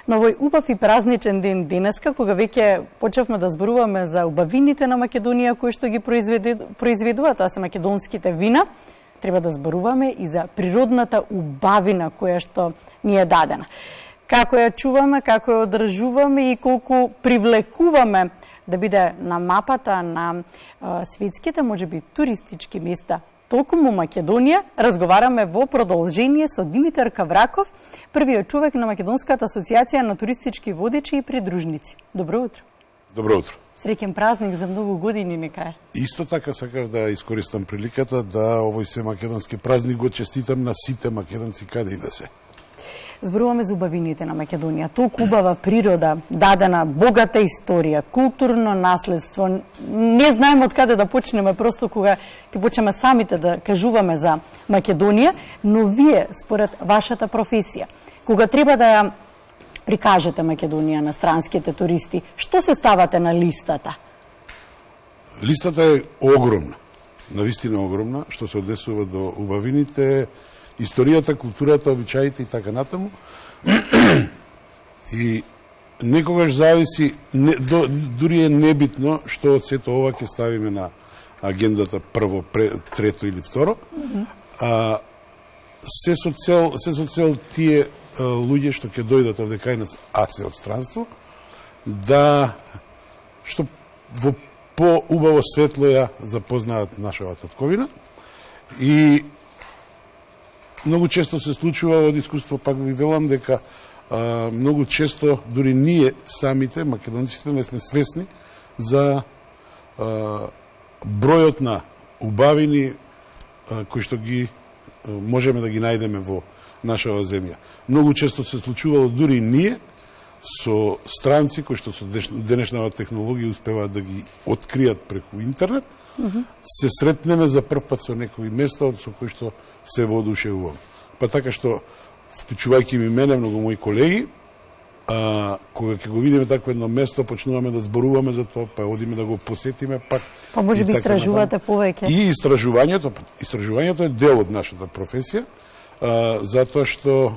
На овој убав и празничен ден денеска, кога веќе почевме да зборуваме за убавините на Македонија кои што ги произведуваат, тоа се македонските вина, треба да зборуваме и за природната убавина која што ни е дадена. Како ја чуваме, како ја одржуваме и колку привлекуваме да биде на мапата на светските, можеби туристички места токму Македонија, разговараме во продолжение со Димитар Кавраков, првиот човек на Македонската асоциација на туристички водичи и придружници. Добро утро. Добро утро. Среќен празник за многу години нека е. Исто така сакав да искористам приликата да овој се македонски празник го честитам на сите македонци каде и да се. Зборуваме за убавините на Македонија. Толку убава природа, дадена богата историја, културно наследство. Не знаеме од каде да почнеме, просто кога ќе почнеме самите да кажуваме за Македонија, но вие, според вашата професија, кога треба да ја прикажете Македонија на странските туристи, што се ставате на листата? Листата е огромна, навистина огромна, што се однесува до убавините, историјата, културата, обичаите и така натаму. И некогаш зависи, дури е небитно што од сето ова ќе ставиме на агендата прво, трето или второ. Се со цел тие луѓе што ќе дојдат овде кај нас, а се од странство, да што во поубаво светло ја запознаат нашава татковина. И многу често се случува од искуство, пак ви велам дека многу често дури ние самите, македонците, не сме свесни за бројот на убавини кои што ги можеме да ги најдеме во нашава земја. Многу често се случувало дури ние со странци кои што со денешната технологија успеваат да ги откријат преку интернет, се сретнеме за прв пат со некои места со кои што се воодушевувам. Па така што, вклучувајќи ми мене, многу мои колеги, кога ќе го видиме такво едно место, почнуваме да зборуваме за тоа, па одиме да го посетиме пак. Па може би истражувате повеќе. И истражувањето е дел од нашата професија, затоа што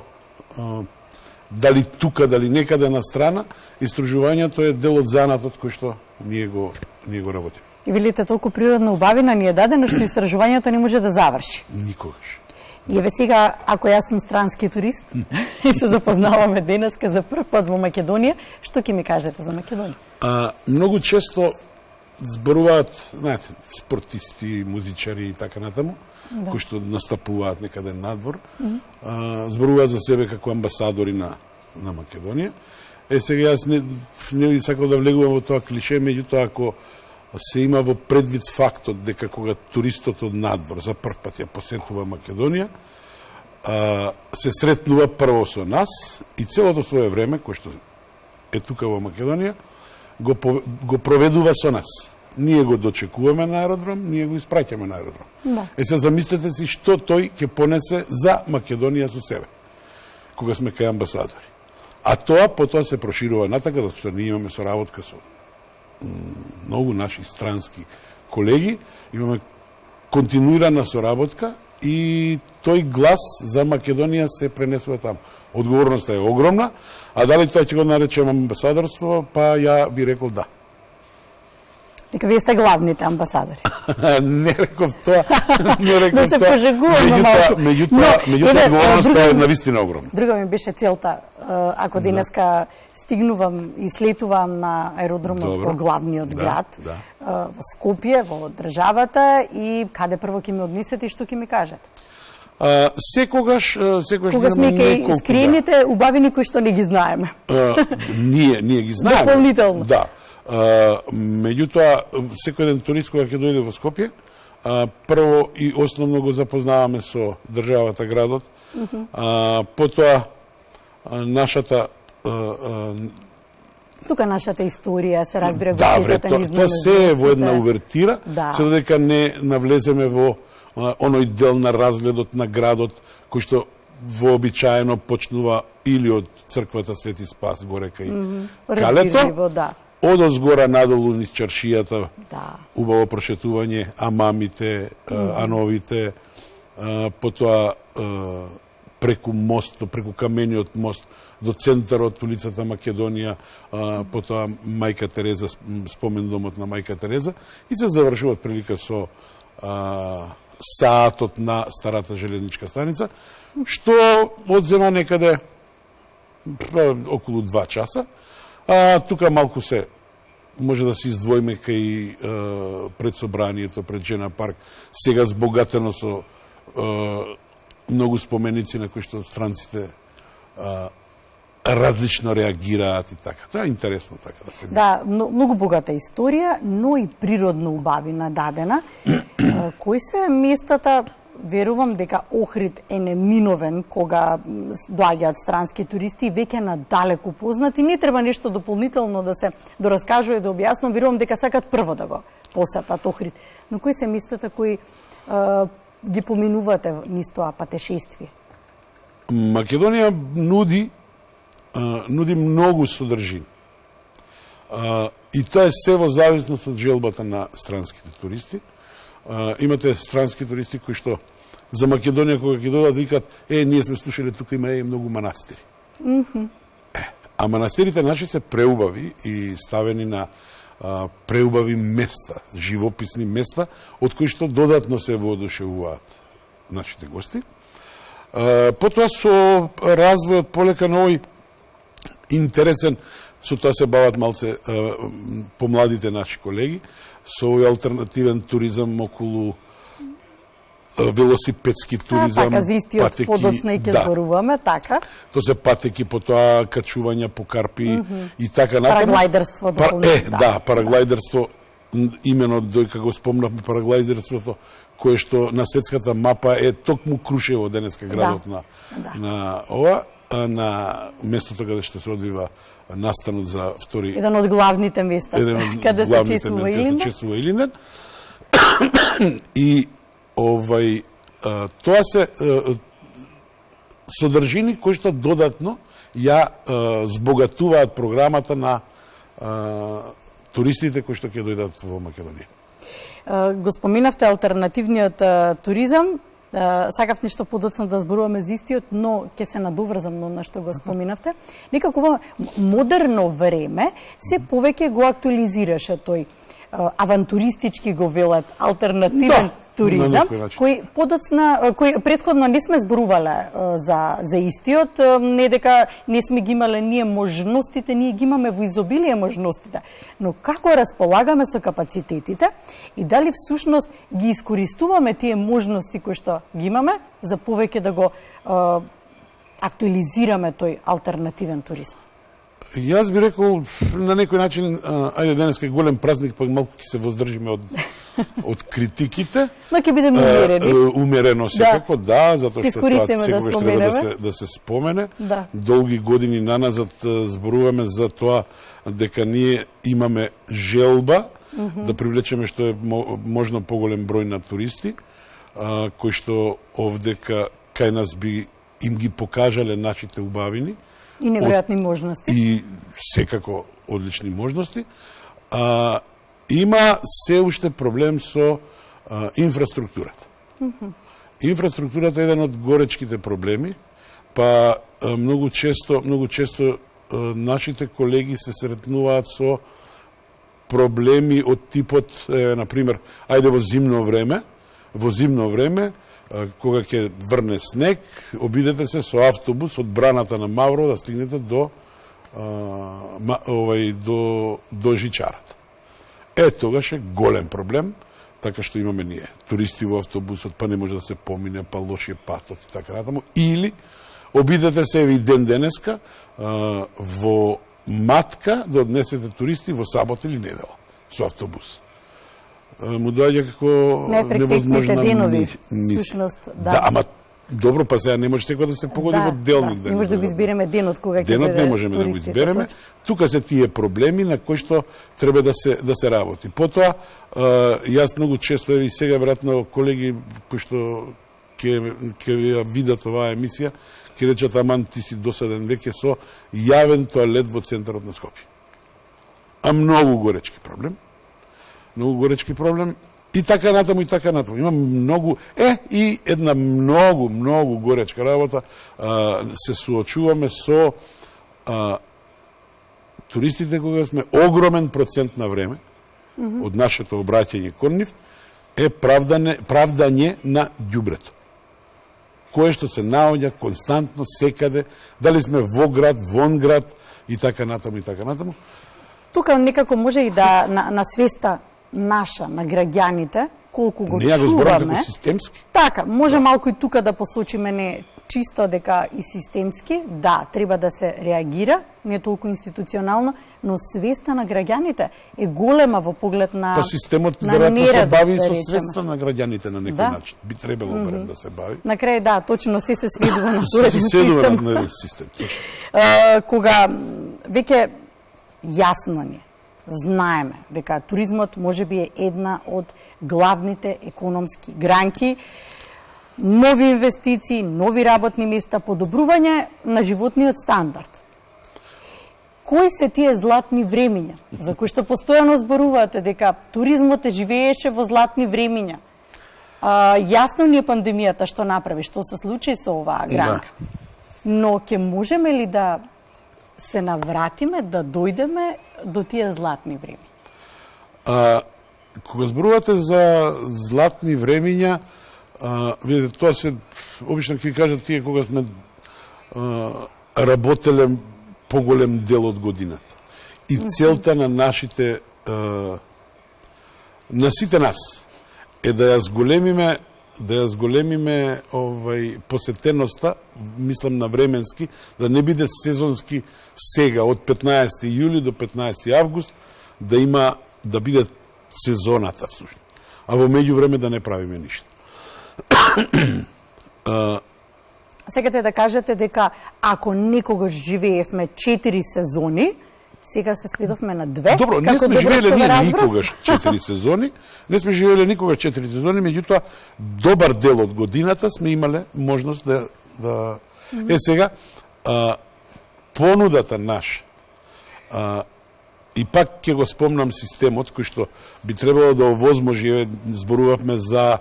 дали тука, дали некаде на страна, истражувањето е дел од занатот кој што ние го работиме. И велите, толку природна убавина ни е дадена што истражувањето не може да заврши. Никогаш. И еве сега, ако јас сум странски турист и се запознаваме денеска за прв пат во Македонија, што ќе ми кажете за Македонија? Многу често зборуваат, знаете, спортисти, музичари и така натаму, кои што настапуваат некаде надвор, зборуваат за себе како амбасадори на Македонија. Сега јас не би сакал да влегувам во тоа клише, меѓутоа ако се има во предвид фактот дека кога туристот од надвор за прв пат ја посетува Македонија, се сретнува прво со нас и целото свое време, кој што е тука во Македонија, го проведува со нас. Ние го дочекуваме на аеродром, ние го испраќаме на аеродром. Да. Се замислете си што тој ќе понесе за Македонија со себе, кога сме кај амбасадори. А тоа потоа се проширува натака, затоа што ние имаме соработка со многу наши странски колеги, имаме континуирана соработка и тој глас за Македонија се пренесува таму. Одговорноста е огромна, а дали тоа ќе го наречем амбасадорство, па ја би рекол да. Дека вие сте главните амбасадори. Не реков тоа, не реков тоа. Да се пожегуваме малку. Меѓутоа, одговорноста е навистина огромна. Друга ми беше целта, ако денеска стигнувам и слетувам на аеродромот во главниот град, во Скопје, во државата, и каде прво ќе ме однесете и што ќе ми кажете? Секогаш кога сме кај искрените убавини кои што не ги знаеме. Ние ги знаеме. Дополнително. Да. Меѓутоа, секој ден турист кога ќе дојде во Скопје, прво и основно го запознаваме со државата, градот, потоа нашата тука нашата историја се разбира го светата низ тоа се е во една увертира, се додека не навлеземе во оној дел на разгледот на градот кој што вообичаено почнува или од црквата Свети Спас горе кај Калето, одозгора надолу низ чаршијата, убаво прошетување, амамите, ановите, потоа преку мост, преку камениот мост до центарот, улицата Македонија, потоа Мајка Тереза, спомендомот на Мајка Тереза, и се завршува прилика со саатот на старата железничка станица, што одзема некаде околу 2 часа. Тука малку се може да се издвоиме кај пред собранието, пред Жена парк, сега збогатено со многу споменици на кои што странците различно реагираат и така. Тоа е интересно така да се. Да, многу богата историја, но и природно убавина дадена. Кои се местата, верувам дека Охрид е неминовен кога доаѓаат странски туристи и веќе надалеку познати, не треба нешто дополнително да се дораскажува и да објаснам, верувам дека сакат прво да го посетат Охрид. Но кои се местата кои ги поминувате низ тоа патешествие? Македонија нуди многу содржини. И тоа е се во зависност од желбата на странските туристи. Имате странски туристи кои што за Македонија кога ќе додат викат, ние сме слушале тука има многу манастири. А манастирите наши се преубави и ставени на преубави места, живописни места, од кои што додатно се воодушевуваат нашите гости. Потоа со развојот полека на овој интересен, со тоа се бават малце помладите наши колеги, со овој алтернативен туризам околу велосипедски туризам, така, за истиот подоцна и ќе зборуваме, така. Тоа се патеки, потоа качувања по карпи и така натаму. Параглайдерство дополнително. Да, параглайдерство, имено дојка го спомнавме параглайдерството, кое што на светската мапа е токму Крушево денеска градот на ова, на местото каде што се одвива настанот за втори... Еден од главните места, каде се чесува Илинден. И тоа се содржини кои што додатно ја збогатуваат програмата на туристите кои што ќе дојдат во Македонија. Го споминавте алтернативниот туризам, сакав нешто подоцна да зборуваме за истиот, но ќе се надоврзам на што го споминавте. Некако во модерно време се повеќе го актуализираше тој авантуристички го велат алтернативен туризам, кој претходно не сме зборувале за истиот, не дека не сме ги имале ние можностите, ние ги имаме во изобилие можностите, но како располагаме со капацитетите и дали всушност ги искористуваме тие можности кои што ги имаме за повеќе да го актуализираме тој алтернативен туризам. Јас би рекол на некој начин, ајде денеска е голем празник, па малку ќе се воздржиме од критиките. Но ќе бидеме умерени. Умерено секако, затоа што тоа секогаш треба да се спомене. Долги години наназад зборуваме за тоа дека ние имаме желба да привлечеме што е можно поголем број на туристи, кои што овдека кај нас би им ги покажале нашите убавини. И неверојатни можности. И секако одлични можности. Има се уште проблем со инфраструктурата. Инфраструктурата е еден од горечките проблеми, па многу често нашите колеги се сретнуваат со проблеми од типот, например, ајде во зимно време, кога ќе врне снег, обидете се со автобус од браната на Мавро да стигнете до Жичарата. Тогаш е голем проблем, така што имаме ние. Туристи во автобусот, па не може да се помине, па лош е патот и така натаму. Или обидете се и ден денеска во Матка да однесете туристи во сабот или недела со автобус. Му доаѓа како невозможна мисија. Да, ама добро, па сега не може секој да се погоди во делник. Не може да го избереме денот кога ќе биде туристите. Денот не можеме да го избереме. Тука се тие проблеми на кои што треба да се работи. Потоа, јас многу често, и сега веројатно колеги кои што ќе видат оваа емисија, ќе речат, аман ти си досаден веќе со јавен тоалет во центарот на Скопје. А многу горечки проблем. И така натаму. Има многу... и една многу горечка работа. Се соочуваме со туристите кога сме огромен процент на време од нашето обраќање кон нив е правдање на ѓубрето, кое што се наоѓа константно секаде, дали сме во град, вон град и така натаму и така натаму. Тука некако може и да на свеста наша, на граѓаните, колку го Не ја го чуваме. зборам како системски. Така, може малку и тука да посочиме не чисто дека и системски, да, треба да се реагира, не толку институционално, но свеста на граѓаните е голема во поглед на Па системот на веројатно се нередот, бави да со речеме. свеста на граѓаните на некој Да. начин. Би требало барем да се бави. На крај да, точно се сведува на Се туреден седува систем. на еден систем. точно. Кога веќе јасно ни е, знаеме дека туризмот можеби е една од главните економски гранки, нови инвестиции, нови работни места, подобрување на животниот стандард. Кои се тие златни времиња, за кои што постојано зборувате дека туризмот живееше во златни времиња? Јасно ни е пандемијата што направи, што се случи со оваа гранка. Но ќе можеме ли да се навратиме, да дојдеме до тие златни времиња? Кога зборувате за златни времиња, видите, тоа се, обично ќе ви кажат тие кога сме работеле поголем дел од годината. И целта на нашите, на сите нас, е да ја зголемиме посетеноста, мислам на временски, да не биде сезонски сега, од 15. јули до 15. август, да биде сезоната всушност. А во меѓувреме да не правиме ништо. Сакате да кажете дека ако некогаш живеевме 4 сезони, сега се сведовме на 2? Добро, не сме живееле ние никогаш 4 сезони, не сме живееле никогаш 4 сезони, меѓутоа добар дел од годината сме имале можност да сега понудата наша и пак ќе го спомнам системот кој што би требало да овозможи, зборувавме за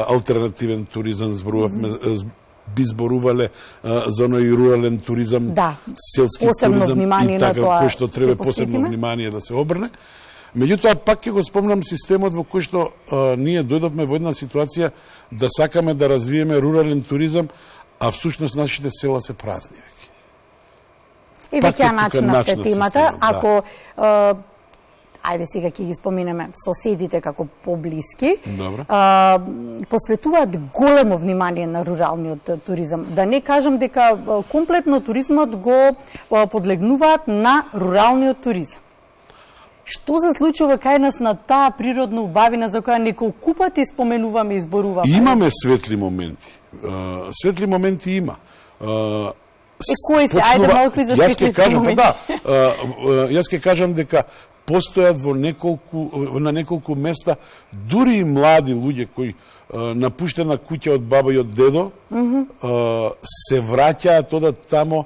алтернативен туризам, би зборувале за оној рурален туризам, селски туризам и така, кој што треба посебно внимание да се обрне. Меѓутоа, пак ќе го спомнам системот во кој што ние дојдовме во една ситуација да сакаме да развиеме рурален туризам, а всушност нашите села се празни веќе. И веќе ја начинавте темата, ако ајде сега ќе ги споминеме соседите како поблиски, посветуваат големо внимание на руралниот туризам. Да не кажам дека комплетно туризмот го подлегнуваат на руралниот туризам. Што се случува кај нас на таа природна убавина за која неколку пати споменуваме и зборуваме? Имаме светли моменти. Светли моменти има. Кои се? Ајде малку за светлите моменти. Јас ќе кажам дека постојат на неколку места дури и млади луѓе кои напуштена куќа од баба и од дедо се враќаат, одат тамо,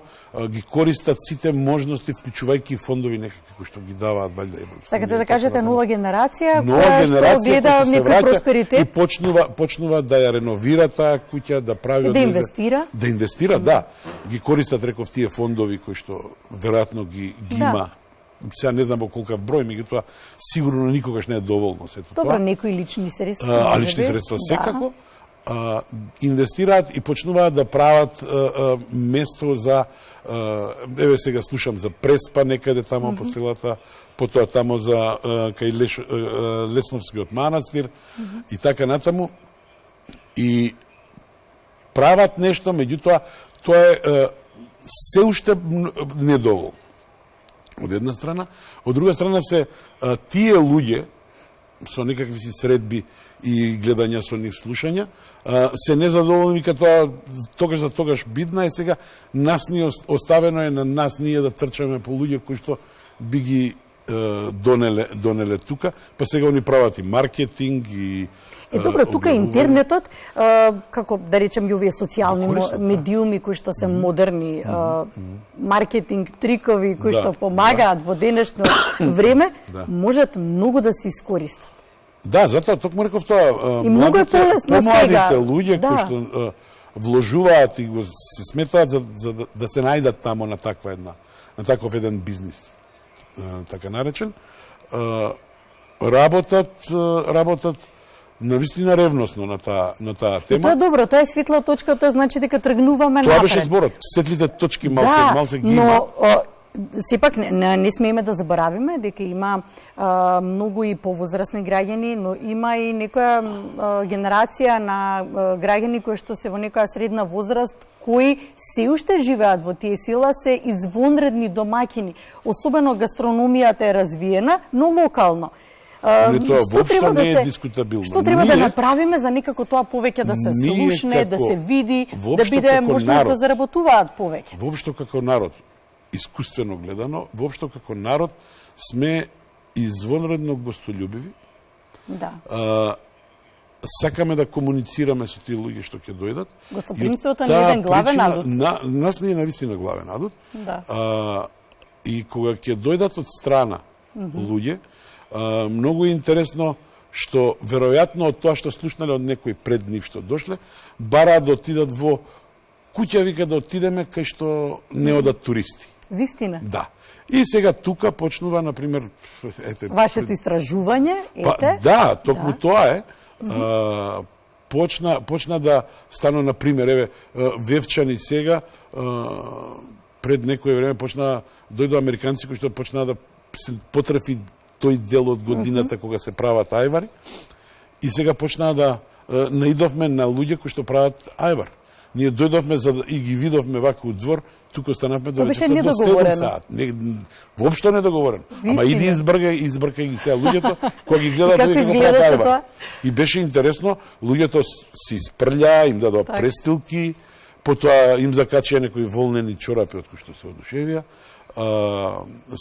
ги користат сите можности, вклучувајќи фондови некакви кои што ги даваат валјда Европска. Сакате да кажете нова генерација која што гледа некој просперитет и почнува да ја реновира таа куќа, да прави да инвестира. Да инвестира, да. Ги користат, реков, тие фондови кои што веројатно ги има. Сега не знам во колка број, меѓутоа сигурно никогаш не е доволно сето тоа. Добро, некои лични средства. Лични средства секако. Инвестираат и почнуваат да прават место за, еве сега слушам за Преспа некаде тамо по селата, потоа тамо за кај Лесновскиот манастир и така натаму. И прават нешто, меѓутоа тоа е се уште недоволно. Од една страна, од друга страна се тие луѓе со некакви си средби и гледања со нив слушања се незадоволни, вика тоа тогаш за тогаш бидна е, сега нас ни оставено е на нас ние да трчаме по луѓе кои што би ги донеле тука, па сега они прават и маркетинг и добро, тука интернетот, како да речем и овие социјални медиуми кои што се модерни, маркетинг трикови кои што помагаат во денешно време, можат многу да се искористат. Да, затоа токму реков тоа, помладите луѓе кои што вложуваат и го се сметаат за да се најдат тамо на таква една на таков еден бизнис, така наречен, работат навистина ревносно на таа тема. Тоа е добро, тоа е светла точка, тоа значи дека тргнуваме напред. Тоа беше зборот, светлите точки малце ги има. Но сепак не смееме да заборавиме дека има многу и повозрасни граѓани, но има и некоја генерација на граѓани кои што се во некоја средна возраст, кои се уште живеат во тие села, се извонредни домаќини. Особено гастрономијата е развиена, но локално. Тоа воопшто не е дискутабилно. Што треба да направиме за некако тоа повеќе да се слушне, да се види, да биде можност да заработуваат повеќе? Воопшто како народ, искуствено гледано, воопшто како народ сме извонредно гостолюбиви. Да. Сакаме да комуницираме со тие луѓе што ќе дојдат. Гостопримството не е еден главен адут. Нас не е навистина главен адут. Да. И кога ќе дојдат од страна луѓе, многу е интересно што веројатно од тоа што слушнале од некој пред нив што дошле, бараат да отидат во куќа, вика да отидеме кај што не одат туристи. Вистина. Да. И сега тука почнува, например, вашето истражување, ете? Да, токму тоа е. Почна да стана, например, еве, Вевчани сега, пред некое време почна, дојдо американци кои што почна да се потрефи тој дел од годината кога се прават ајвари, и сега почна да наидовме на луѓе кои што прават ајвар. Ние дојдовме и ги видовме вака у двор, тука останавме до вечерта до 7 саат. Воопшто недоговорено. Ама иди избркај ги сега луѓето, кога ги гледаат како прават ајвар. И беше интересно, луѓето се испрљаа, им дадоа престилки, потоа им закачија некои волнени чорапи од кои што се одушевија.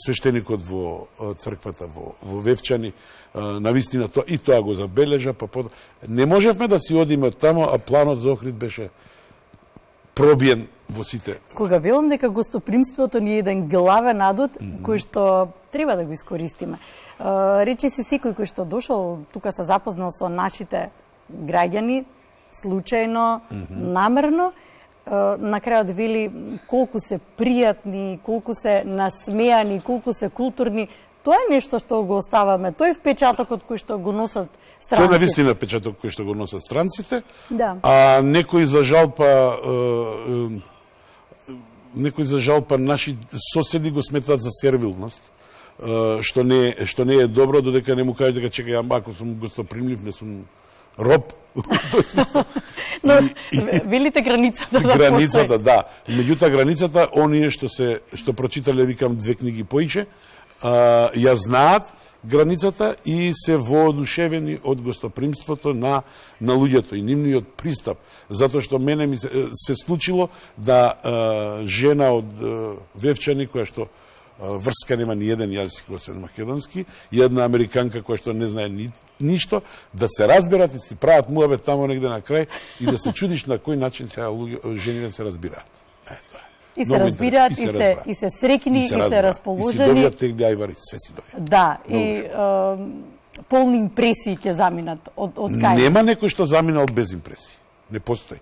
Свештеникот во црквата во Вевчани навистина тоа го забележа, не можевме да си одиме од тамо, а планот за Охрид беше пробиен во сите. Кога велам дека гостопримството ни е еден главен адут кој што треба да го искористиме. Речи си секој кој што дошол тука се запознал со нашите граѓани случајно, намерно, на крајот вели колку се пријатни, колку се насмеани, колку се културни. Тоа е нешто што го оставаме. Тој впечатокот кој што го носат странците. Тој навистина впечаток кој што го носат странците. Да. А некои за жалба наши соседи го сметаат за сервилност, што не е добро, додека не му кажат дека чекај, ако сум гостопримлив, не сум роб. Но велите границата да границата, да. Меѓутоа границата, оние што прочитале, викам, 2 книги поише, ја знаат границата и се воодушевени од гостопримството на луѓето и нивниот пристап. Затоа што мене ми се случило да жена од Вевчани, која што врска нема ни еден јазик освен македонски, и една американка која што не знае ништо, да се разберат и си прават муабет тамо негде на крај и да се чудиш на кој начин сега жените се разбираат. И се разбираат, и се срекни, и се расположени. И си добијат тегли ајвари, све си добијат. Да, и полни импресии ќе заминат од кај. Нема некој што заминал без импресии. Не постои.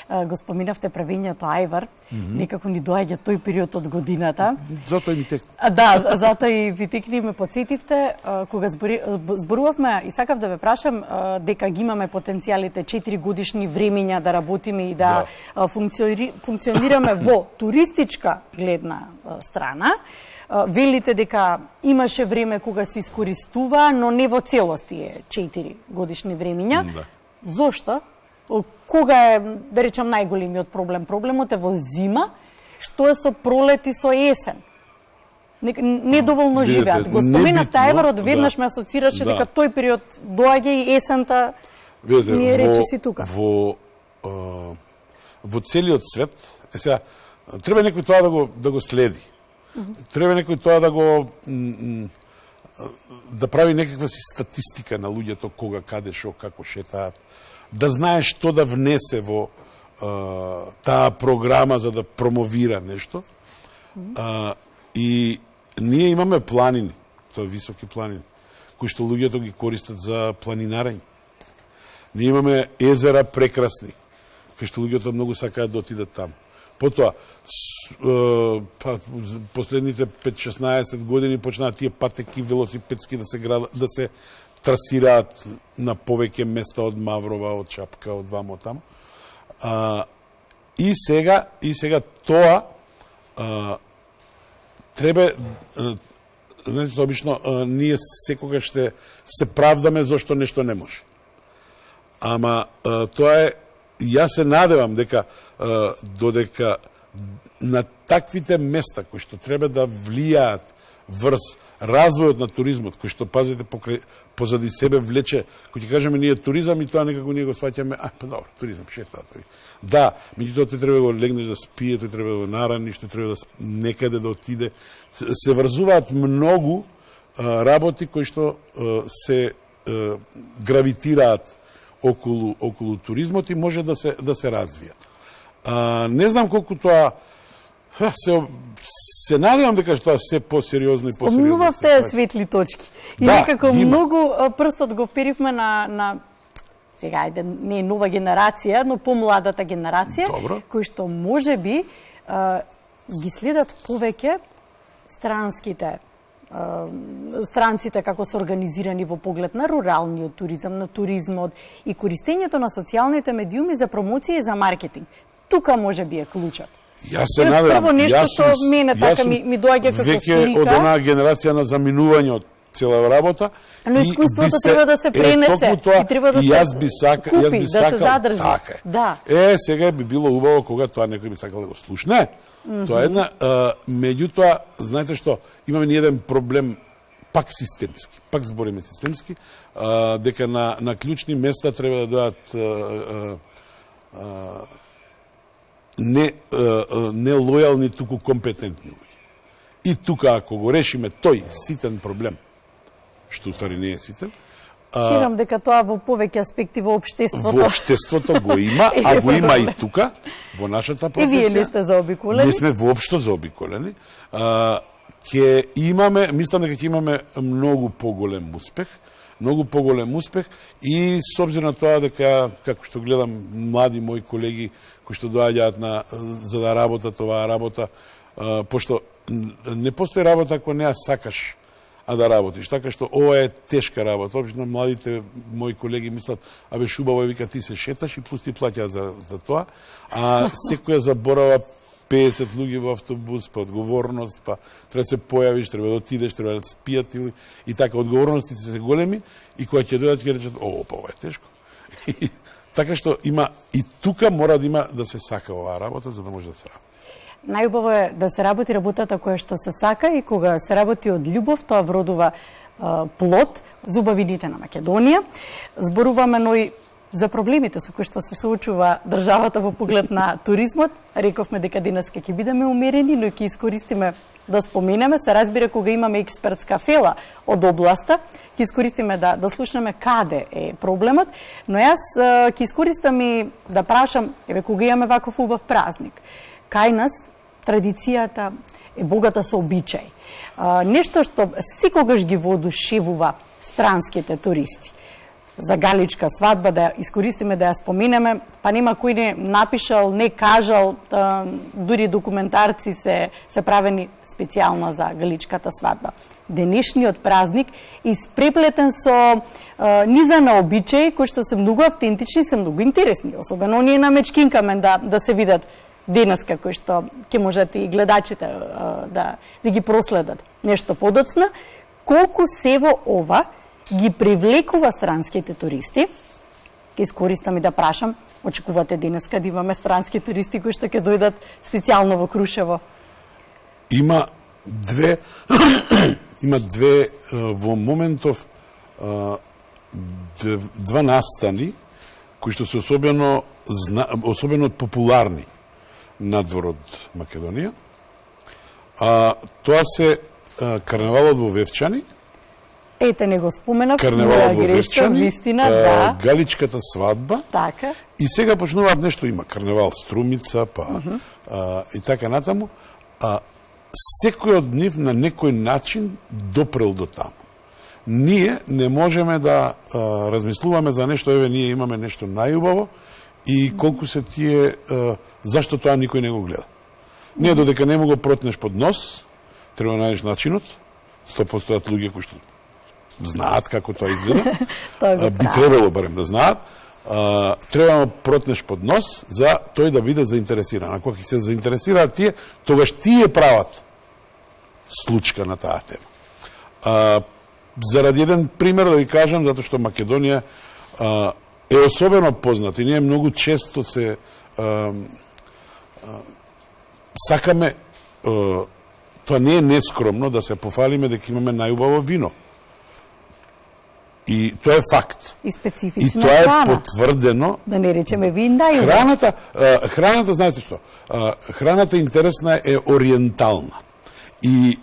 Го споминавте правењето ајвар, некако ни доаѓа тој период од годината. Затоа и ми текна. Да, затоа и ви текни ме подсетивте, кога зборувавме и сакав да ве прашам дека ги имаме потенцијалите 4 годишни времења да работиме и да функционираме во туристичка гледна страна. Велите дека имаше време кога се искористува, но не во целост тие 4 годишни времења. Да. Зошто? Кога е, да речам, најголемиот проблем? Проблемот е во зима, што е со пролет и со есен. Недоволно живеат. Го споменавте ајварот, веднаш ме асоцираше дека тој период доаѓа и есента ни е речиси тука. Во целиот свет, сега, треба некој тоа да го следи. Треба некој тоа да прави некаква си статистика на луѓето, кога, каде, шо, како шетаат, да знае што да внесе во таа програма за да промовира нешто. И ние имаме планини, тоа високи планини, кои што луѓето ги користат за планинарење. Ние имаме езера прекрасни, кои што луѓето многу сакаат да отидат таму. Потоа, последните 5-16 години почнаа тие патеки велосипедски да се трасираат на повеќе места од Маврова, од Шапка, од вамо таму. И сега тоа треба, знаете, обично ние секогаш се правдаме зашто нешто не може. Ама тоа е, јас се надевам дека додека на таквите места кои што треба да влијаат врз развојот на туризмот, кој што, пазите, позади себе влече, кој ќе кажеме ние туризам и тоа некако ние го сваќаме, па добро, туризам, шета тој. Да, меѓутоа тој треба да го легнеш да спие, тој треба да го нараниш, тој треба да некаде да отиде. Се врзуваат многу работи кои што се гравитираат околу туризмот и може да се развија. Не знам колку тоа се надевам дека тоа се посериозно и посериозно. Спомнувавте светли точки. И некако многу прстот го вперивме на сега, ајде, не е нова генерација, но помладата генерација, кои што можеби ги следат повеќе странците како се организирани во поглед на руралниот туризам, на туризмот и користењето на социјалните медиуми за промоција и за маркетинг. Тука можеби е клучот. Јас се надевам. Прво нешто што мене така ми доаѓа како слика. Веќе од онаа генерација на заминување од цела работа. Но искуството треба да се пренесе и треба да се купи, да се задржи. Така е. Да. Сега би било убаво кога тоа некој би сакал да го слушне. Тоа е една, меѓутоа, знаете што, имаме ни еден проблем пак системски, пак збориме системски, дека на клучни места треба да дојат не лојални, туку компетентни луѓе. И тука, ако го решиме тој ситен проблем, што уствари не е ситен, чирам дека тоа во повеќе аспекти во општеството. Во општеството го има, а го има и тука, во нашата професија. И вие не сте заобиколени? Не сме воопшто заобиколени. Ќе имаме, мислам дека ќе имаме многу поголем успех и с обзир на тоа дека, како што гледам млади мои колеги кои што доаѓаат за да работат оваа работа, пошто не постои работа ако не ја сакаш а да работиш. Така што ова е тешка работа. Обично младите мои колеги мислат, абе шубаво е, вика, ти се шеташ и пусти плаќаат за тоа, а секоја заборава 50 луѓе во автобус, па одговорност, па треба да се појавиш, треба да отидеш, треба да спијат и така, одговорностите се големи и кога ќе дојдат ќе речат, па ова е тешко. Така што има и тука мора да има да се сака оваа работа за да може да се работи. Најубаво е да се работи работата која што се сака и кога се работи од љубов, тоа вродува плод за убавините на Македонија. Зборуваме, но и за проблемите со кои што се соочува државата во поглед на туризмот. Рековме дека денеска ќе бидеме умерени, но ќе искористиме да споменеме. Се разбира кога имаме експертска фела од областа, ќе искористиме да слушнеме каде е проблемот, но јас ќе искористам и да прашам, кога имаме ваков убав празник, кај нас традицијата е богата со обичај. Нешто што секогаш ги воодушевува странските туристи. За галичка свадба да искористиме да ја споменеме, па нема кој не напишал, не кажал, дури документарци се правени специјално за галичката свадба. Денешниот празник испреплетен со низа на обичаи кои што се многу автентични, се многу интересни, особено оние на Мечкинкамен да се видат денеска, кои што ќе можат и гледачите да ги проследат нешто подоцна. Колку сево ова ги привлекува странските туристи? Ќе искористам и да прашам, очекувате денеска да имаме странски туристи кои што ќе дојдат специјално во Крушево? Има две во моментов два настани кои што се особено популарни надвор од Македонија. Тоа се карневалот во Вевчани. Ете, не го споменав, карневалот во Вевчани, вистина, да. Галичката свадба. Така. И сега почнуваат нешто, има карневал Струмица, па и така натаму. Секој од нив на некој начин допрел до таму. Ние не можеме да размислуваме за нешто, еве ние имаме нешто најубаво и колку се тие, зашто тоа никој не го гледа. Не додека не му го протнеш под нос, треба да најдеш начинот. Сто постојат луѓе кои што знаат како тоа изгледа. Би требало барем да знаат. Треба да протнеш под нос за тој да биде заинтересиран. Ако ќе се заинтересираат тие, тогаш тие прават случка на таа тема. Заради еден пример да ви кажам, затоа што Македонија е особено познат и ние многу често се сакаме, тоа не е нескромно да се пофалиме дека имаме најубаво вино. И тоа е факт. И специфична храна. И тоа храна. е потврдено. Да не речеме вин најубаво. Храната, знаете што? Храната интересна е ориентална. И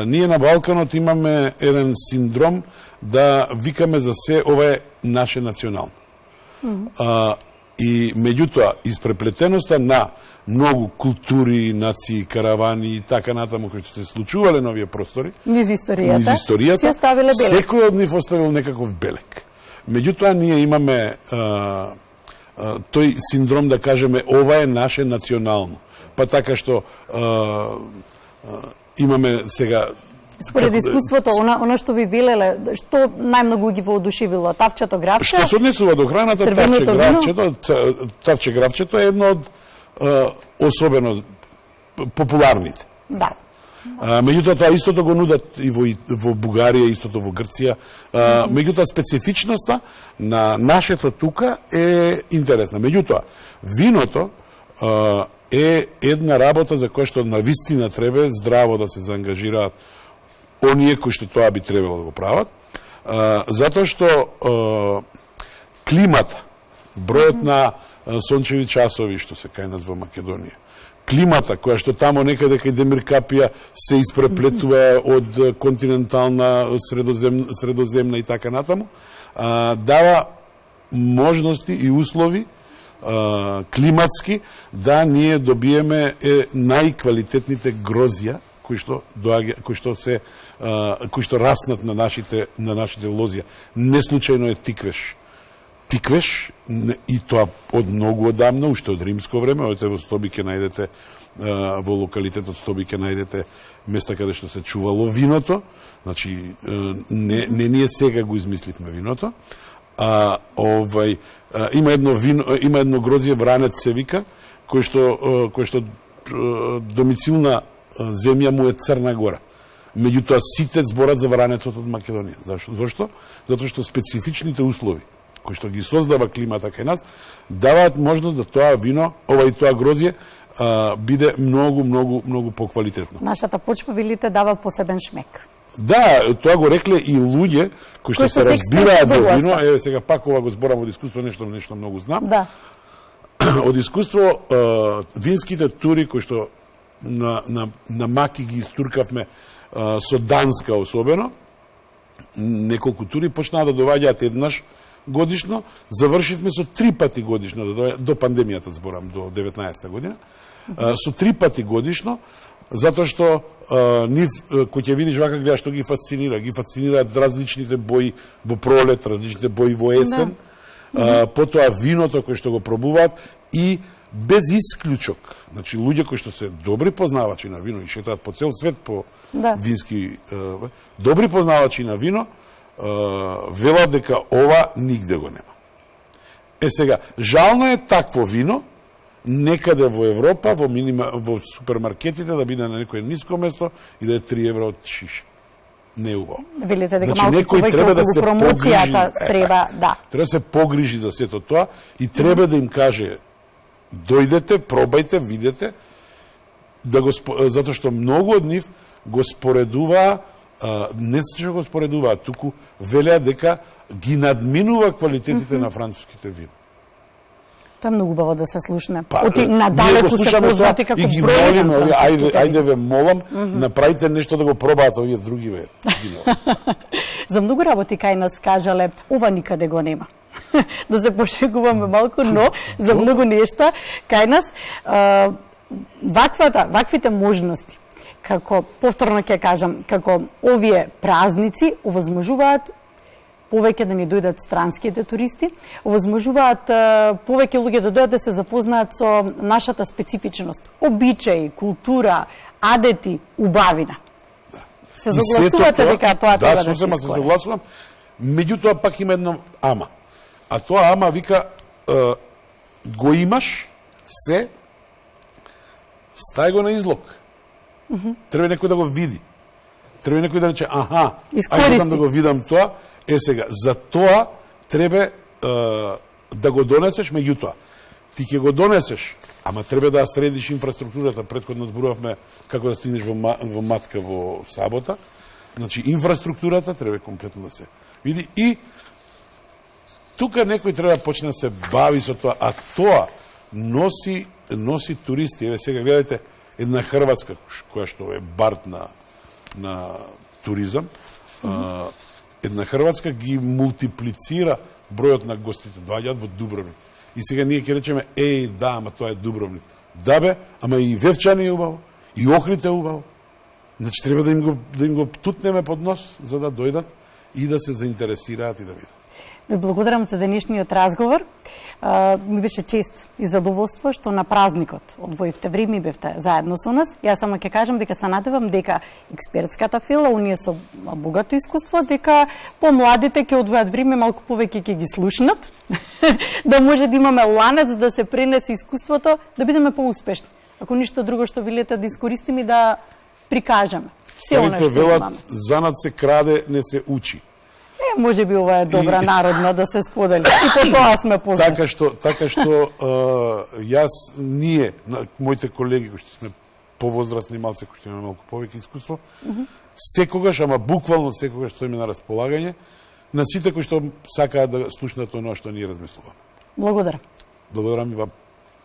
ние на Балканот имаме еден синдром да викаме за се ова е наше национално. И меѓутоа, испреплетеноста на многу култури, нации, каравани и така натаму кои што се случувале на овие простори, низ историјата, секој од нив оставил некаков белек. Меѓутоа, ние имаме тој синдром да кажеме ова е наше национално. Па така што имаме сега... Според искуството, она што ви велеле, што најмногу ги воодушевило? Тавчето гравче? Што се однесува до храната, тавче гравчето е едно од особено популарните. Да. Меѓутоа, тоа истото го нудат и во Бугарија, истото во Грција. Меѓутоа, специфичноста на нашето тука е интересна. Меѓутоа, виното е една работа за која што навистина треба здраво да се заангажираат оние кои што тоа би требало да го прават, затоа што климата, бројот на сончеви часови што се кај нас во Македонија, климата која што тамо некаде кај Демиркапија се испреплетува од континентална, средоземна и така натаму, дава можности и услови климатски да ние добиеме најквалитетните грозја кои што раснат на нашите лозија. Не случајно е тиквеш. Тиквеш, и тоа од многу одамна, уште од римско време, одете во Стоби ќе најдете, во локалитетот Стоби ќе најдете места каде што се чувало виното, значи не ние сега го измисливме виното, има едно грозје вранец се вика, кој што домицилна земја му е Црна Гора. Меѓутоа сите зборат за вранецот од Македонија. Зашто? Затоа што специфичните услови кои што ги создава климата кај нас даваат можност да тоа вино, и тоа грозје биде многу поквалитетно. Нашата почва, велите, дава посебен шмек. Да, тоа го рекле и луѓе кои што се разбираат во вино. Еве сега пак ова го зборам од искуство, нешто многу знам. Да. Од искуство винските тури кои што на Маки ги истуркавме со Данска особено, неколку тури почнаа да доваѓаат еднаш годишно, завршивме со 3 пати годишно, до пандемијата зборам, до 19 година, со 3 пати годишно, затоа што нив, кој ќе видиш вака гледа што ги фасцинираат различните бои во пролет, различните бои во есен, потоа виното кој што го пробуваат и без исклучок, значи луѓе кои што се добри познавачи на вино и шетаат по цел свет по вински, добри познавачи на вино, велат дека ова нигде го нема. Сега, жално е такво вино некаде во Европа, во супермаркетите да биде на некој ниско место и да е 3 евра од шише. Не е убаво. Велите дека малку повеќе околу промоцијата треба, да. Треба да се погрижи за сето тоа и треба да им каже дојдете, пробајте, видете, затоа што многу од нив го споредува, не се што го споредува, туку велеа дека ги надминува квалитетите на француските вина. Тоа е многу убаво да се слушне. Оти надалеку се познати како број на француските вина. Ајде ве молам, направите нешто да го пробаат овие други вина. За многу работи кај нас кажале, ова никаде го нема. Да се пошегуваме малку, но за многу нешта кај нас ваквите можности, како повторно ќе кажам, како овие празници овозможуваат повеќе да ни дојдат странските туристи, овозможуваат повеќе луѓе да дојдат да се запознаат со нашата специфичност, обичаи, култура, адети, убавина. Се согласувате дека тоа треба да се искористи? Да, се согласувам. Меѓутоа пак има едно ама. А тоа ама вика го имаш се, стај го на излог. Треба некој да го види. Треба некој да рече, аха, ајде да го видам тоа. Сега, за тоа треба да го донесеш, меѓутоа. Ти ќе го донесеш, ама треба да средиш инфраструктурата. Претходно зборувавме како да стигнеш во матка во сабота. Значи, инфраструктурата треба комплетно да се види. И тука некој треба да почне да се бави со тоа, а тоа носи туристи. Еве сега гледате една Хрватска која што е бард на туризам. Една Хрватска ги мултиплицира бројот на гостите, доаѓаат во Дубровник. И сега ние ќе речеме, да, ама тоа е Дубровник. Да бе, ама и Вевчани е убаво, и Охрид е убаво. Значи треба да им го тутнеме под нос за да дојдат и да се заинтересираат и да видат. Ви благодарам за денешниот разговор. Ми беше чест и задоволство што на празникот одвоивте време и бевте заедно со нас. Јас само ќе кажам дека се надевам дека експертската фила, оние со богато искуство, дека помладите ќе одвојат време, малку повеќе ќе ги слушнат, да може да имаме ланец да се пренесе искуството, да бидеме поуспешни. Ако ништо друго што велите да искористиме и да прикажеме. Се она што имаме. Занат се краде, не се учи. Може би ова е добра народна да се сподели. И по тоа сме познати. Така што јас, ние, моите колеги кои што сме повозрастни малце, кои што имаме малку повеќе искуство, секогаш, ама буквално секогаш стоиме на располагање на сите кои што сакаат да слушнат оно што ние размислуваме. Благодарам. Благодарам и вам.